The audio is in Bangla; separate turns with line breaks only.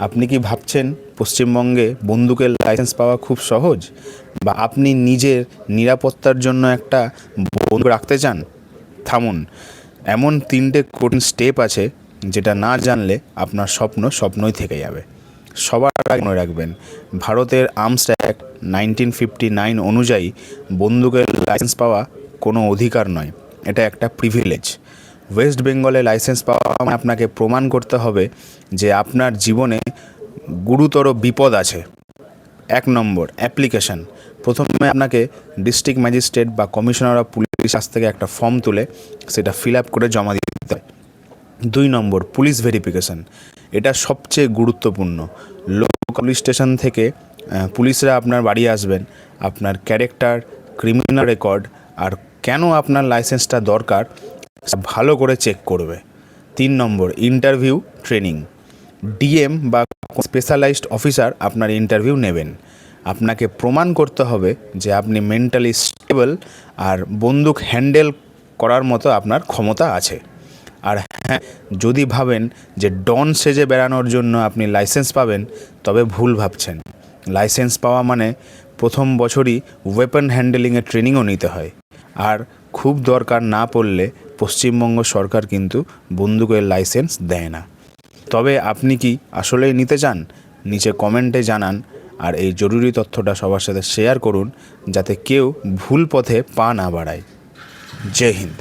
আপনি কি ভাবছেন পশ্চিমবঙ্গে বন্দুকের লাইসেন্স পাওয়া খুব সহজ, বা আপনি নিজের নিরাপত্তার জন্য একটা বন্দুক রাখতে চান? থামুন, এমন 3টে কঠিন স্টেপ আছে যেটা না জানলে আপনার স্বপ্ন স্বপ্নই থেকে যাবে। সবার আগে মনে রাখবেন, ভারতের আর্মস অ্যাক্ট 1959 অনুযায়ী বন্দুকের লাইসেন্স পাওয়া কোনো অধিকার নয়, এটা একটা প্রিভিলেজ। ওয়েস্ট বেঙ্গলে লাইসেন্স পাওয়া মানে আপনাকে প্রমাণ করতে হবে যে আপনার জীবনে গুরুতর বিপদ আছে। 1 নম্বর, অ্যাপ্লিকেশান। প্রথমে আপনাকে ডিস্ট্রিক্ট ম্যাজিস্ট্রেট বা কমিশনার অফ পুলিশ কাছ থেকে একটা ফর্ম তুলে সেটা ফিল আপ করে জমা দিতে হয়। 2 নম্বর, পুলিশ ভেরিফিকেশান। এটা সবচেয়ে গুরুত্বপূর্ণ। লোকাল পুলিশ স্টেশন থেকে পুলিশরা আপনার বাড়ি আসবেন, আপনার ক্যারেক্টার, ক্রিমিনাল রেকর্ড আর কেন আপনার লাইসেন্সটা দরকার ভালো করে চেক করবে। 3 নম্বর, ইন্টারভিউ ট্রেনিং। ডিএম বা স্পেশালাইজড অফিসার আপনার ইন্টারভিউ নেবেন। আপনাকে প্রমাণ করতে হবে যে আপনি মেন্টালি স্টেবল আর বন্দুক হ্যান্ডেল করার মতো আপনার ক্ষমতা আছে। আর হ্যাঁ, যদি ভাবেন যে ডন সেজে বেড়ানোর জন্য আপনি লাইসেন্স পাবেন, তবে ভুল ভাবছেন। লাইসেন্স পাওয়া মানে প্রথম বছরই ওয়েপন হ্যান্ডেলিংয়ের ট্রেনিংও নিতে হয়। আর খুব দরকার না পড়লে পশ্চিমবঙ্গ সরকার কিন্তু বন্দুকের লাইসেন্স দেয় না। তবে আপনি কি আসলেই নিতে চান? নিচে কমেন্টে জানান, আর এই জরুরি তথ্যটা সবার সাথে শেয়ার করুন যাতে কেউ ভুল পথে পা না বাড়ায়। জয় হিন্দ।